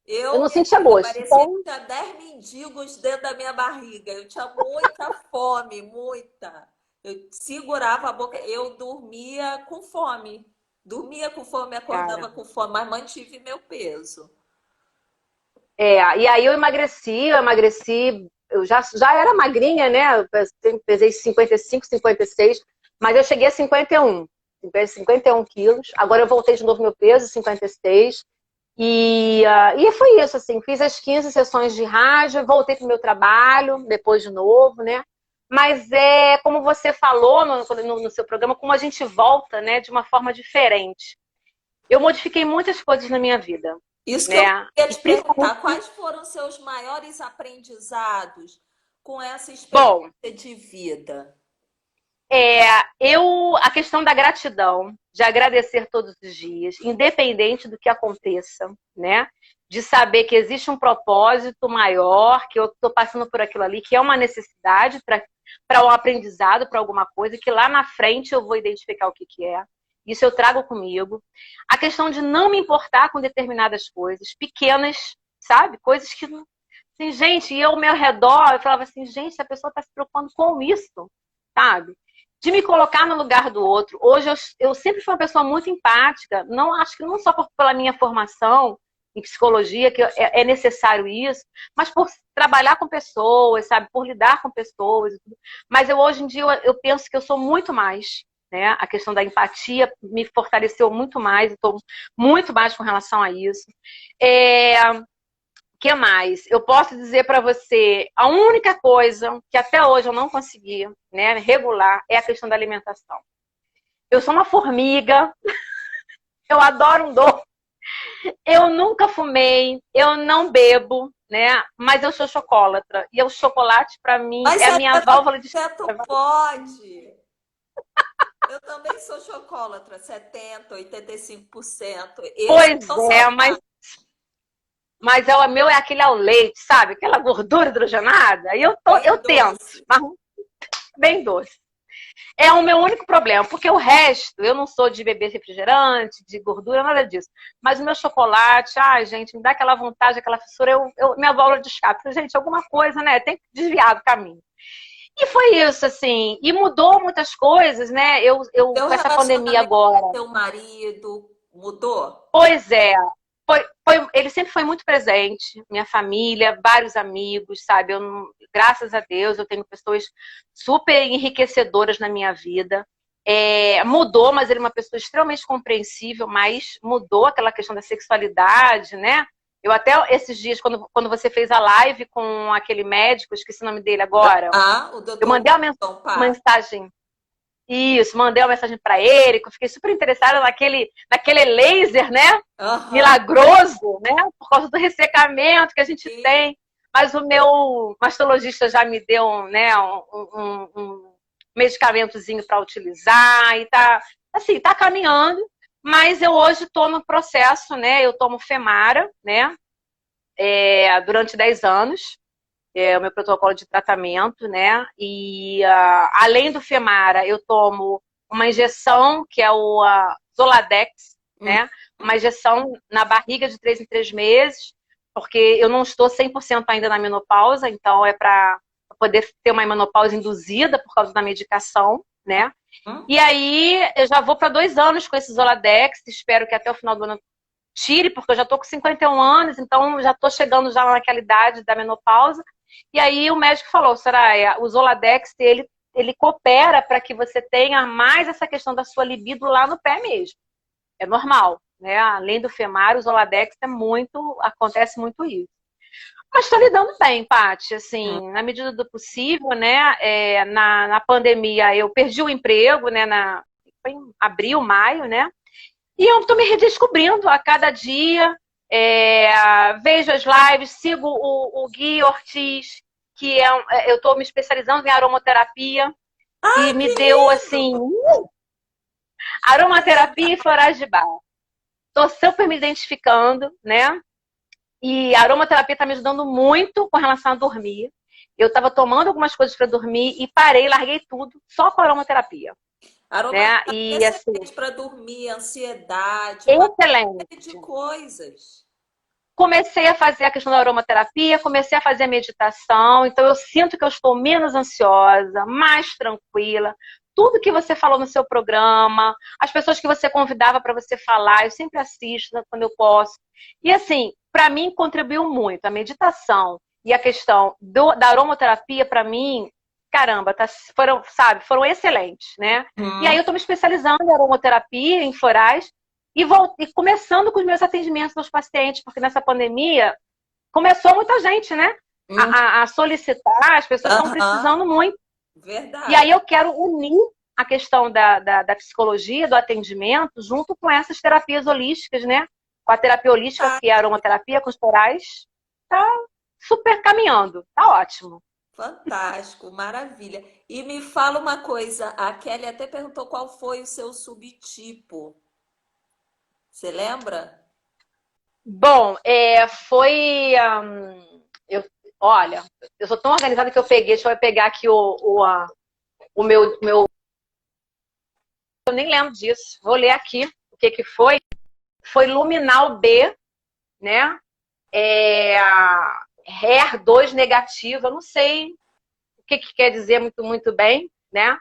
eu Eu, não minha sentia filha, gosto. parecia que Então, tinha 10 mendigos dentro da minha barriga. Eu tinha muita fome, muita. Eu segurava a boca, eu dormia com fome. Dormia com fome, cara, acordava com fome, mas mantive meu peso. e aí eu já era magrinha, né? Eu pesei 55, 56, mas eu cheguei a 51. 51 quilos. Agora eu voltei de novo meu peso, 56. E foi isso, assim, fiz as 15 sessões de rádio, voltei para o meu trabalho, depois de novo, né? Mas é como você falou no seu programa, como a gente volta, né, de uma forma diferente. Eu modifiquei muitas coisas na minha vida, Isso que eu né? queria E te perguntar, principalmente, quais foram seus maiores aprendizados com essa experiência bom, de vida? a questão da gratidão, de agradecer todos os dias, independente do que aconteça, né? De saber que existe um propósito maior, que eu estou passando por aquilo ali, que é uma necessidade para um aprendizado, para alguma coisa, que lá na frente eu vou identificar o que, que é. Isso eu trago comigo. A questão de não me importar com determinadas coisas, pequenas, sabe? Coisas que, assim, gente, e eu ao meu redor, eu falava assim, gente, a pessoa está se preocupando com isso, sabe? De me colocar no lugar do outro. Hoje eu sempre fui uma pessoa muito empática, não acho que não só pela minha formação em psicologia, que é necessário isso, mas por trabalhar com pessoas, sabe, por lidar com pessoas. Mas hoje em dia eu penso que eu sou muito mais, né? A questão da empatia me fortaleceu muito mais, estou muito mais com relação a isso. Que mais? Eu posso dizer para você, a única coisa que até hoje eu não consegui, né, regular é a questão da alimentação. Eu sou uma formiga, eu adoro um doce, eu nunca fumei, eu não bebo, né? Mas eu sou chocolatra. E o chocolate, para mim, Mas é a minha válvula de escape. 70% pode. Eu também sou chocolatra, 70, 85%. Esses Pois são é, saudáveis. mas o meu é aquele ao leite, sabe? Aquela gordura hidrogenada. E eu Bem tento, doce. mas bem doce. É o meu único problema, porque o resto, eu não sou de beber refrigerante, de gordura, nada disso. Mas o meu chocolate, ai, gente, me dá aquela vontade, aquela fissura, minha válvula de escape. Falei, gente, alguma coisa, né? Tem que desviar do caminho. E foi isso, assim. E mudou muitas coisas, né? Teu Com essa pandemia relacionamento agora. com teu marido mudou? Pois é. Ele sempre foi muito presente, minha família, vários amigos, sabe? Graças a Deus, eu tenho pessoas super enriquecedoras na minha vida. Mudou, mas ele é uma pessoa extremamente compreensível, mas mudou aquela questão da sexualidade, né? Eu até esses dias, quando você fez a live com aquele médico, esqueci o nome dele agora, Ah, o eu doutor mandei uma Wilson Parra. mensagem. Isso, mandei uma mensagem para ele, que eu fiquei super interessada naquele laser, né? Aham. Milagroso, né? Por causa do ressecamento que a gente E tem. Mas o meu mastologista já me deu, né, um medicamentozinho para utilizar e tá, assim, tá caminhando. Mas eu hoje estou no processo, né? Eu tomo Femara, né? Durante 10 anos o meu protocolo de tratamento, né? E além do Femara, eu tomo uma injeção que é o Zoladex, hum, né? Uma injeção na barriga de 3 em 3 meses, porque eu não estou 100% ainda na menopausa, então é para poder ter uma menopausa induzida por causa da medicação, né? hum. E aí eu já vou para 2 anos com esse Zoladex, espero que até o final do ano tire, porque eu já estou com 51 anos, então já estou chegando já naquela idade da menopausa. E aí o médico falou, Soraya, o Zoladex, ele coopera para que você tenha mais essa questão da sua libido lá no pé mesmo. É normal, né? Além do Femar, o Zoladex acontece muito isso. Mas estou lidando bem, Paty, Hum. assim, na medida do possível, né? Na pandemia eu perdi o emprego, né? Foi em abril, maio, né? E eu estou me redescobrindo a cada dia. Vejo as lives, sigo o Gui Ortiz, que eu estou me especializando em aromaterapia Ai, e me que deu assim lindo! Que aromaterapia e legal! florais de bar. Estou super me identificando, né? E a aromaterapia está me ajudando muito com relação a dormir. Eu estava tomando algumas coisas para dormir e parei, larguei tudo só com a aromaterapia, né? Aromaterapia é E assim, excelente para dormir, ansiedade, para uma excelente. série de coisas. Comecei a fazer a questão da aromaterapia, comecei a fazer a meditação, então eu sinto que eu estou menos ansiosa, mais tranquila. Tudo que você falou no seu programa, as pessoas que você convidava para você falar, eu sempre assisto quando eu posso. E assim, para mim contribuiu muito a meditação e a questão da aromaterapia para mim, caramba, foram excelentes, né? E aí Hum. eu estou me especializando em aromaterapia, em florais, e começando com os meus atendimentos aos pacientes, porque nessa pandemia começou muita gente, né? Hum. A solicitar, as pessoas estão Aham. precisando muito. E Verdade. aí eu quero unir a questão da psicologia, do atendimento, junto com essas terapias holísticas, né? Com a terapia holística, Tá. que é a aromaterapia, com os florais. Tá super caminhando. Tá ótimo. Fantástico, maravilha. E me fala uma coisa, a Kelly até perguntou qual foi o seu subtipo. Você lembra? Bom, foi. Olha, eu sou tão organizada que eu peguei, deixa eu pegar aqui o meu. Eu nem lembro disso. Vou ler aqui o que foi. Foi luminal B, né? HER2 negativo, eu não sei o que quer dizer muito bem, né?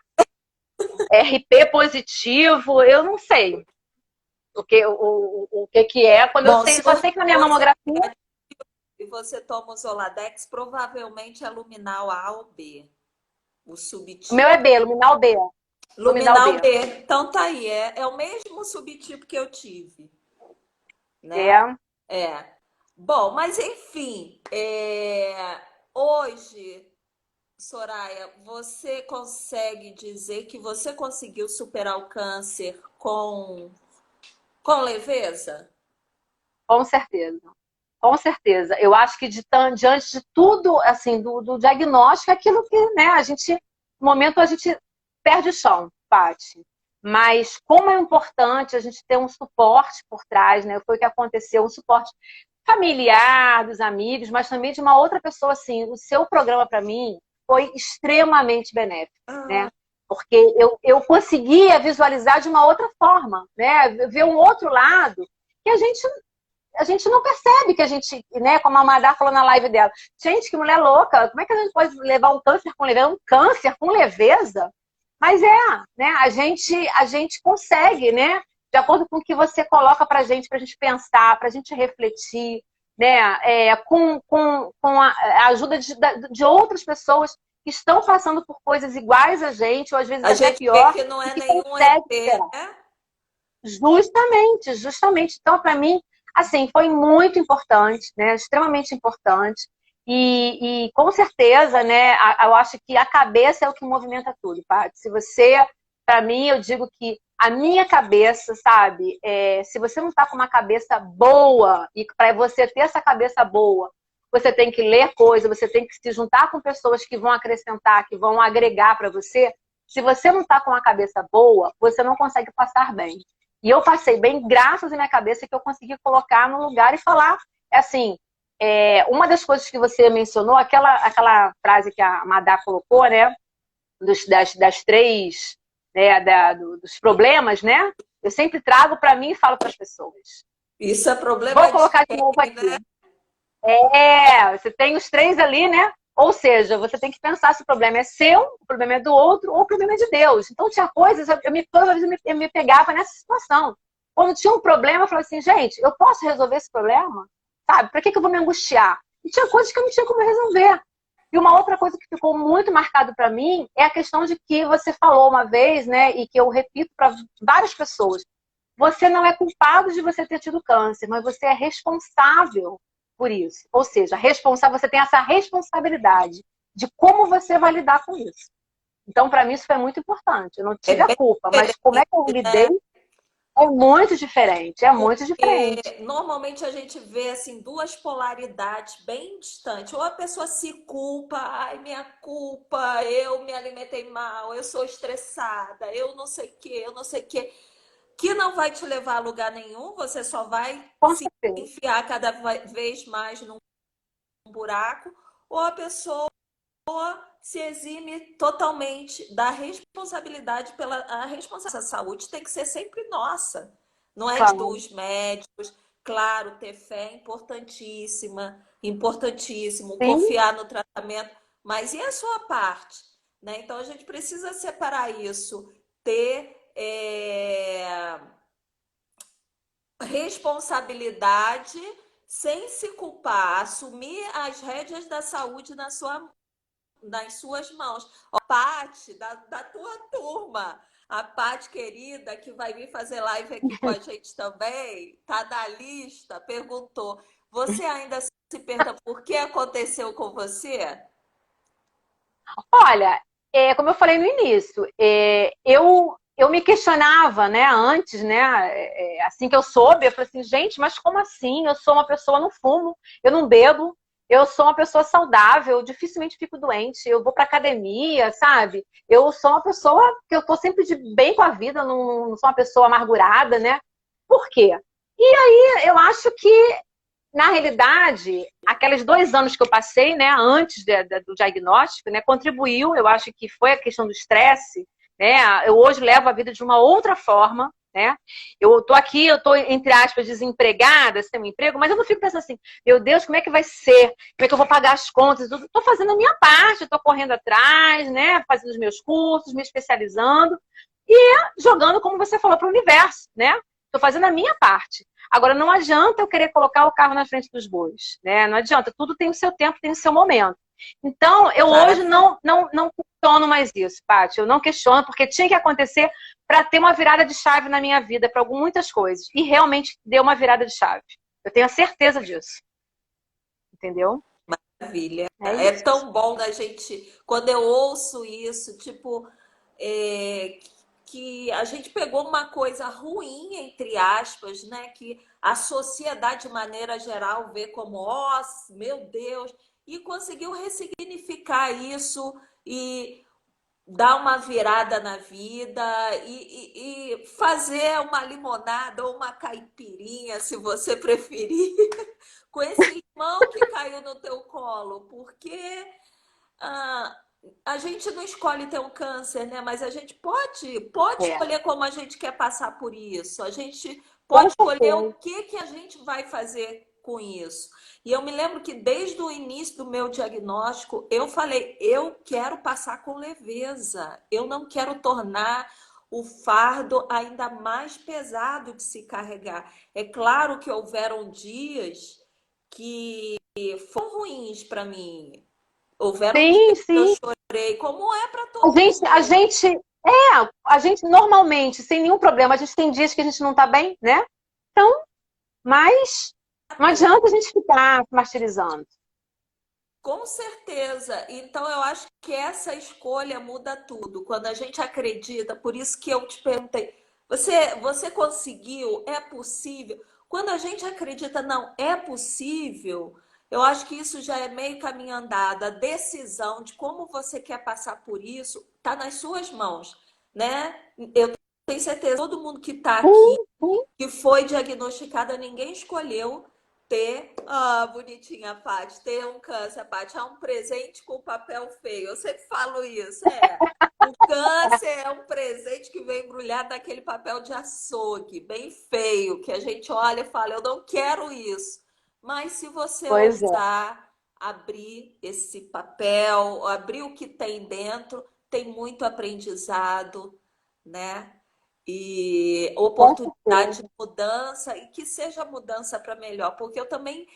RP positivo, eu não sei o que é. Quando eu Bom, sei, se só o sei que na minha dois é mamografia, e você toma o Zoladex, provavelmente é luminal A ou B, o o meu subtipo. é B, luminal B. Luminal Luminal B. B. Então tá aí, é o mesmo subtipo que eu tive, né? É. É. Bom, mas enfim, hoje, Soraya, você consegue dizer que você conseguiu superar o câncer com leveza? Com certeza. Com certeza. Eu acho que diante de tudo, assim, do diagnóstico, é aquilo que, né, no momento a gente perde o chão, Paty. Mas como é importante a gente ter um suporte por trás, né? Foi o que aconteceu, um suporte familiar, dos amigos, mas também de uma outra pessoa, assim. O seu programa, para mim, foi extremamente benéfico, né? Ah, Porque eu conseguia visualizar de uma outra forma, né? Ver um outro lado que a gente não percebe que a gente, né, como a Madá falou na live dela, gente, que mulher louca, como é que a gente pode levar um câncer com leveza? Um câncer com leveza? Mas né, a gente consegue, né, de acordo com o que você coloca pra gente pensar, pra gente refletir, né, com a ajuda de outras pessoas que estão passando por coisas iguais a gente, ou às vezes a até gente vê pior, que não e é que nenhum consegue ET, superar. né? Justamente, justamente. Então, para mim, assim, foi muito importante, né? Extremamente importante. E com certeza, né? Eu acho que a cabeça é o que movimenta tudo, Paty. Se você, para mim, eu digo que a minha cabeça, sabe? Se você não está com uma cabeça boa, e para você ter essa cabeça boa, você tem que ler coisas, você tem que se juntar com pessoas que vão acrescentar, que vão agregar para você. Se você não está com uma cabeça boa, você não consegue passar bem. E eu passei bem, graças à minha cabeça, que eu consegui colocar no lugar e falar, assim, uma das coisas que você mencionou, aquela frase que a Madá colocou, né, das três, né, dos problemas, né, eu sempre trago para mim e falo para as pessoas. Isso é problema Vou de colocar de quem, novo né? aqui. Você tem os três ali, né? Ou seja, você tem que pensar se o problema é seu, o problema é do outro, ou o problema é de Deus. Então, tinha coisas, toda vez eu me pegava nessa situação. Quando tinha um problema, eu falava assim, gente, eu posso resolver esse problema? Sabe? Para que eu vou me angustiar? E tinha coisas que eu não tinha como resolver. E uma outra coisa que ficou muito marcado para mim é a questão de que você falou uma vez, né, e que eu repito para várias pessoas. Você não é culpado de você ter tido câncer, mas você é responsável por isso. Ou seja, você tem essa responsabilidade de como você vai lidar com isso. Então, para mim, isso foi muito importante. Eu não É tive a bem culpa, mas como é diferente, que eu lidei né? é muito diferente. É muito diferente. Porque normalmente a gente vê assim duas polaridades bem distantes. Ou a pessoa se culpa, ai, minha culpa, eu me alimentei mal, eu sou estressada, eu não sei o que, eu não sei o que não vai te levar a lugar nenhum, você só vai Com se certeza. enfiar cada vez mais num buraco, ou a pessoa se exime totalmente da responsabilidade pela a responsabilidade da saúde tem que ser sempre nossa, não é Claro. dos médicos. Claro, ter fé é importantíssima, importantíssimo, Sim, confiar no tratamento, mas e a sua parte? Né? Então a gente precisa separar isso, ter responsabilidade sem se culpar, assumir as rédeas da saúde nas suas mãos. Ó, Paty, da tua turma, a Paty querida, que vai vir fazer live aqui com a gente também, tá na lista, perguntou: você ainda se pergunta por que aconteceu com você? olha, como eu falei no início, eu me questionava, né, antes, né, assim que eu soube, eu falei assim, gente, mas como assim? Eu sou uma pessoa, não fumo, eu não bebo, eu sou uma pessoa saudável, eu dificilmente fico doente, eu vou pra academia, sabe? Eu sou uma pessoa que eu tô sempre de bem com a vida, não sou uma pessoa amargurada, né? Por quê? E aí eu acho que na realidade, aqueles 2 anos que eu passei, né, antes do diagnóstico, né, contribuiu, eu acho que foi a questão do estresse, né, eu hoje levo a vida de uma outra forma, né, eu tô aqui, eu tô, entre aspas, desempregada, sem um emprego, mas eu não fico pensando assim, meu Deus, como é que vai ser? Como é que eu vou pagar as contas? Eu tô fazendo a minha parte, tô correndo atrás, né, fazendo os meus cursos, me especializando e jogando, como você falou, para o universo, né, tô fazendo a minha parte. Agora, não adianta eu querer colocar o carro na frente dos bois, né? Não adianta, tudo tem o seu tempo, tem o seu momento. Então, eu hoje Maravilha. não questiono mais isso, Paty. Eu não questiono, porque tinha que acontecer para ter uma virada de chave na minha vida, para muitas coisas. E realmente deu uma virada de chave. Eu tenho a certeza disso. Entendeu? Maravilha. É É isso. tão bom da gente, quando eu ouço isso, tipo, é, que a gente pegou uma coisa ruim, entre aspas, né? Que a sociedade, de maneira geral, vê como, ó, meu Deus, e conseguiu ressignificar isso e dar uma virada na vida e fazer uma limonada ou uma caipirinha, se você preferir, com esse limão que caiu no teu colo, porque ah, a gente não escolhe ter um câncer, né? Mas a gente pode É, escolher como a gente quer passar por isso. A gente com pode escolher o certeza. que a gente vai fazer com isso. E eu me lembro que desde o início do meu diagnóstico, eu falei, eu quero passar com leveza. Eu não quero tornar o fardo ainda mais pesado de se carregar. É claro que houveram dias que foram ruins para mim. Houveram Sim, dias que eu sim. chorei, como é para A todo gente, a mundo. gente, a gente normalmente, sem nenhum problema, a gente tem dias que a gente não tá bem, né? Então, mas não adianta a gente ficar se martirizando. Com certeza. Então, eu acho que essa escolha muda tudo. Quando a gente acredita, por isso que eu te perguntei, você conseguiu? É possível? Quando a gente acredita, não, é possível, eu acho que isso já é meio caminho andado. A decisão de como você quer passar por isso está nas suas mãos, né? Eu tenho certeza, todo mundo que está aqui Sim, sim. que foi diagnosticada, ninguém escolheu ter, bonitinha, Paty, ter um câncer, Paty, é um presente com papel feio. Eu sempre falo isso, o câncer é um presente que vem embrulhado naquele papel de açougue, bem feio, que a gente olha e fala, eu não quero isso. Mas se você Pois é, ousar abrir esse papel, abrir o que tem dentro, tem muito aprendizado, né? E com oportunidade de certeza. mudança e que seja mudança para melhor, porque eu também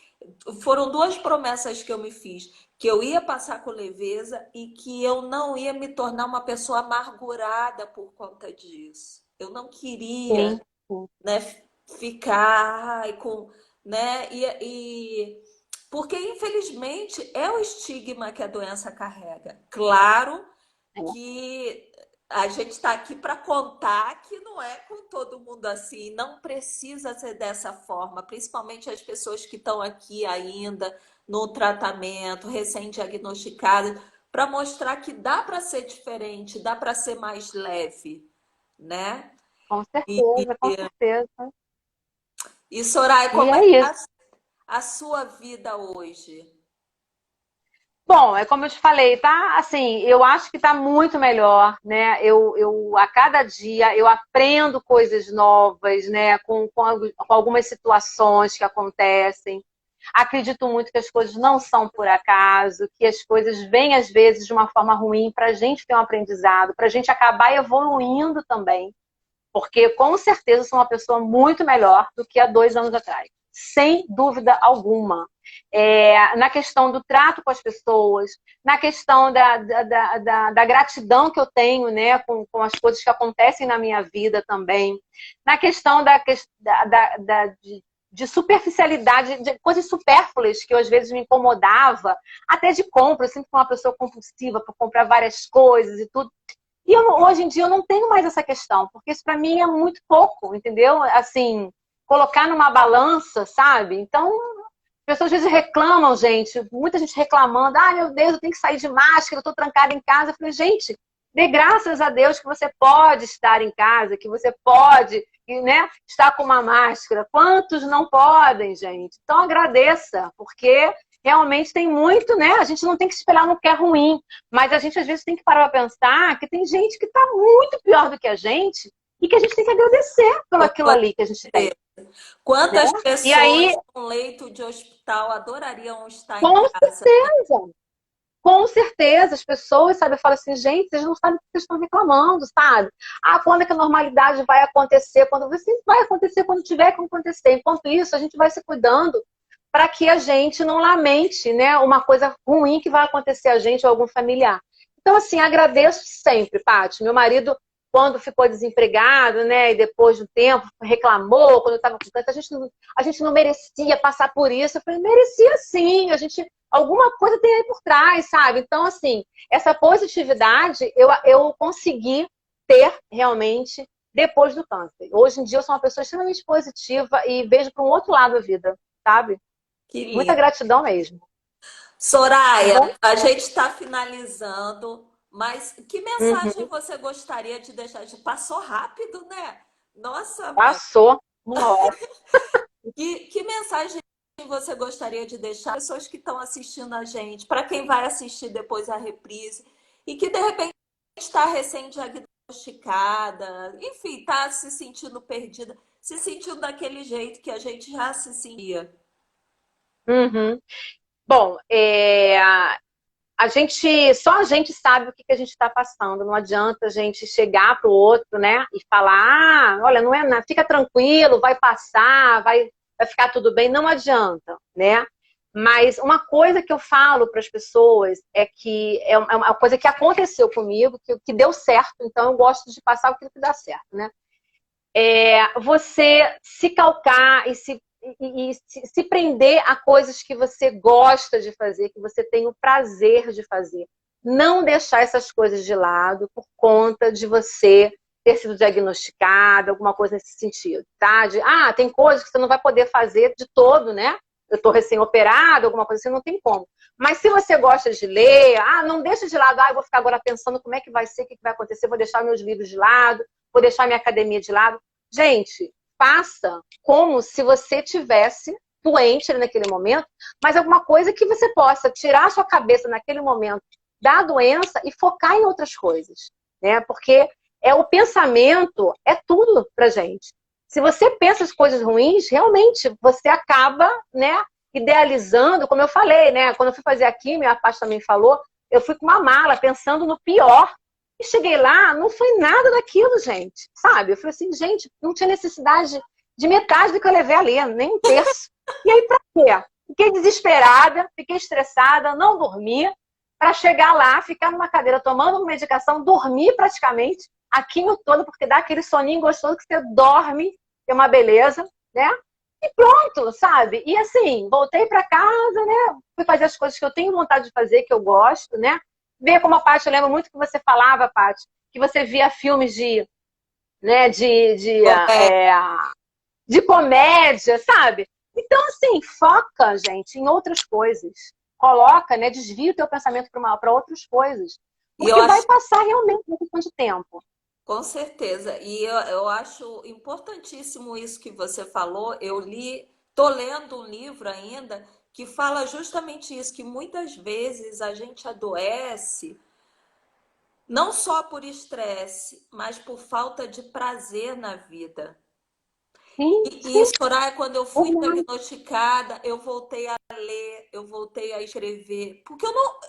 foram duas promessas que eu me fiz, que eu ia passar com leveza e que eu não ia me tornar uma pessoa amargurada por conta disso. Eu não queria, Sim, sim. né, ficar ai, com, né, porque infelizmente é o estigma que a doença carrega. Claro É. que a gente está aqui para contar que não é com todo mundo assim, não precisa ser dessa forma, principalmente as pessoas que estão aqui ainda no tratamento, recém-diagnosticadas, para mostrar que dá para ser diferente, dá para ser mais leve, né? Com E, certeza, com certeza. e Soraya, E como é é que isso. tá a sua vida hoje? Bom, é como eu te falei, tá? Assim, eu acho que tá muito melhor, né? Eu a cada dia eu aprendo coisas novas, né? Com algumas situações que acontecem. Acredito muito que as coisas não são por acaso, que as coisas vêm às vezes de uma forma ruim para a gente ter um aprendizado, para a gente acabar evoluindo também. Porque com certeza sou uma pessoa muito melhor do que há 2 anos atrás. Sem dúvida alguma. Na questão do trato com as pessoas, na questão da gratidão que eu tenho, né, com as coisas que acontecem na minha vida também, na questão de superficialidade, de coisas supérfluas que eu, às vezes me incomodava, até de compra. Eu sempre fui uma pessoa compulsiva para comprar várias coisas e tudo. E hoje em dia eu não tenho mais essa questão, porque isso para mim é muito pouco, entendeu? Assim, colocar numa balança, sabe? Então, as pessoas às vezes reclamam, gente, muita gente reclamando, ah, meu Deus, eu tenho que sair de máscara, eu estou trancada em casa. Eu falei, gente, dê graças a Deus que você pode estar em casa, que você pode, né, estar com uma máscara. Quantos não podem, gente? Então agradeça, porque realmente tem muito, né? A gente não tem que se espelhar no que é ruim, mas a gente às vezes tem que parar para pensar que tem gente que está muito pior do que a gente e que a gente tem que agradecer pelo Com aquilo ali que a gente tem, né? quantas E pessoas aí, com leito de hospital adorariam estar em com casa? certeza, com certeza, as pessoas, sabe, falam assim, gente, vocês não sabem o que vocês estão reclamando, sabe? Ah, quando é que a normalidade vai acontecer? Quando você vai acontecer quando tiver que acontecer. Enquanto isso, a gente vai se cuidando para que a gente não lamente, né, uma coisa ruim que vai acontecer a gente ou algum familiar. Então, assim, agradeço sempre, Paty. Meu marido, quando ficou desempregado, né, e depois de um tempo reclamou, quando eu estava com câncer, a gente não merecia passar por isso. Eu falei, merecia sim, a gente alguma coisa tem aí por trás, sabe? Então, assim, essa positividade eu consegui ter realmente depois do câncer. Hoje em dia eu sou uma pessoa extremamente positiva e vejo para um outro lado a vida, sabe? Que Muita lindo. gratidão mesmo. Tá Soraya, bom? a gente está finalizando, mas que mensagem Uhum. você gostaria de deixar? Passou rápido, né? Nossa, mãe. Passou uma hora. Que mensagem você gostaria de deixar para pessoas que estão assistindo a gente, para quem vai assistir depois a reprise e que de repente está recém-diagnosticada, enfim, está se sentindo perdida, se sentindo daquele jeito que a gente já se sentia? Uhum. Bom, só a gente sabe o que a gente está passando. Não adianta a gente chegar para o outro, né, e falar, olha, não é nada, fica tranquilo, vai passar, vai ficar tudo bem. Não adianta, né? Mas uma coisa que eu falo para as pessoas é que é uma coisa que aconteceu comigo, que deu certo, então eu gosto de passar aquilo que dá certo, né? Você se calcar e se prender a coisas que você gosta de fazer, que você tem o prazer de fazer. Não deixar essas coisas de lado por conta de você ter sido diagnosticada, alguma coisa nesse sentido, tá? Tem coisas que você não vai poder fazer de todo, né? Eu estou recém-operada, alguma coisa assim, não tem como. Mas se você gosta de ler, não deixa de lado, eu vou ficar agora pensando como é que vai ser, o que vai acontecer, vou deixar meus livros de lado, vou deixar minha academia de lado. Gente, faça como se você tivesse doente naquele momento, mas alguma coisa que você possa tirar a sua cabeça naquele momento da doença e focar em outras coisas, né? Porque o pensamento é tudo pra gente. Se você pensa as coisas ruins, realmente você acaba, né, idealizando, como eu falei, né? Quando eu fui fazer a quimio, a Paty também falou, eu fui com uma mala pensando no pior. E cheguei lá, não foi nada daquilo, gente. Sabe? Eu falei assim, gente, não tinha necessidade de metade do que eu levei ali, nem um terço. E aí, pra quê? Fiquei desesperada, fiquei estressada, não dormi, para chegar lá, ficar numa cadeira tomando uma medicação, dormir praticamente, a quimio toda, porque dá aquele soninho gostoso que você dorme, que é uma beleza, né? E pronto, sabe? E assim, voltei para casa, né? Fui fazer as coisas que eu tenho vontade de fazer, que eu gosto, né? Ver como a Paty, eu lembro muito que você falava, Paty, que você via filmes né, de comédia, sabe? Então, assim, foca, gente, em outras coisas. Coloca, né, desvia o teu pensamento para outras coisas. E eu Porque vai acho, passar realmente uma questão de tempo. com certeza, e eu acho importantíssimo isso que você falou. Eu li, tô lendo um livro ainda que fala justamente isso, que muitas vezes a gente adoece não só por estresse, mas por falta de prazer na vida. Sim, E sim, Soraya, quando eu fui verdade. diagnosticada, eu voltei a ler, eu voltei a escrever, porque eu não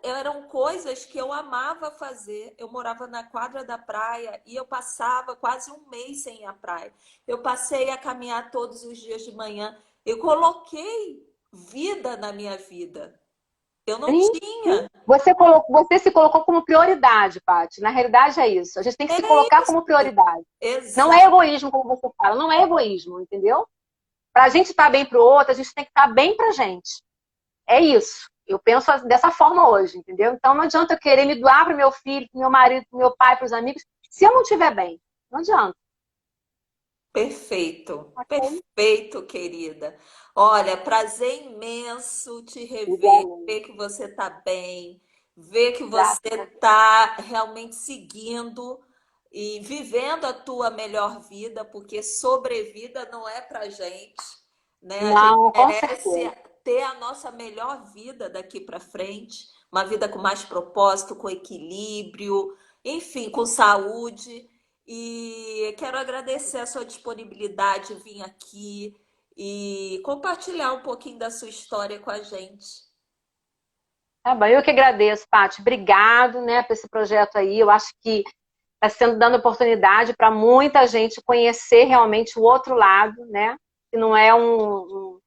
eram coisas que eu amava fazer. Eu morava na quadra da praia e eu passava quase um mês sem ir à praia. Eu passei a caminhar todos os dias de manhã. Eu coloquei vida na minha vida. Eu não Sim, sim. tinha. Você se colocou como prioridade, Paty. Na realidade é isso. A gente tem que É se colocar como isso. prioridade. Não é Exato. egoísmo, como você fala. Não é egoísmo, entendeu? Para a gente estar bem para o outro, a gente tem que estar bem para a gente. É isso. Eu penso dessa forma hoje, entendeu? Então não adianta eu querer me doar para o meu filho, para o meu marido, para o meu pai, para os amigos, se eu não estiver bem. Não adianta. Perfeito, Ok? perfeito, querida. Olha, prazer imenso te rever, ver Igualmente. que você está bem, ver que você Graças a Deus. está realmente seguindo e vivendo a tua melhor vida, porque sobrevida não é pra gente, né? A gente Não, com merece certeza. ter a nossa melhor vida daqui para frente, uma vida com mais propósito, com equilíbrio, enfim, com saúde. E quero agradecer a sua disponibilidade em vir aqui e compartilhar um pouquinho da sua história com a gente. Tá bom, eu que agradeço, Paty. Obrigado, né, por esse projeto aí. Eu acho que está sendo dando oportunidade para muita gente conhecer realmente o outro lado, né? Que não é um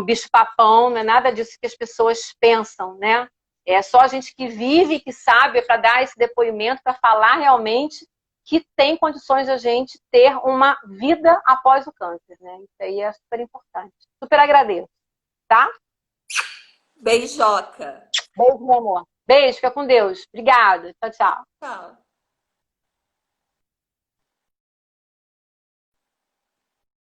bicho-papão, não é nada disso que as pessoas pensam, né? É só a gente que vive, que sabe, para dar esse depoimento, para falar realmente que tem condições de a gente ter uma vida após o câncer, né? Isso aí é super importante. Super agradeço, tá? Beijoca! Beijo, meu amor. Beijo, fica com Deus. Obrigada. Tchau, tchau. Tchau!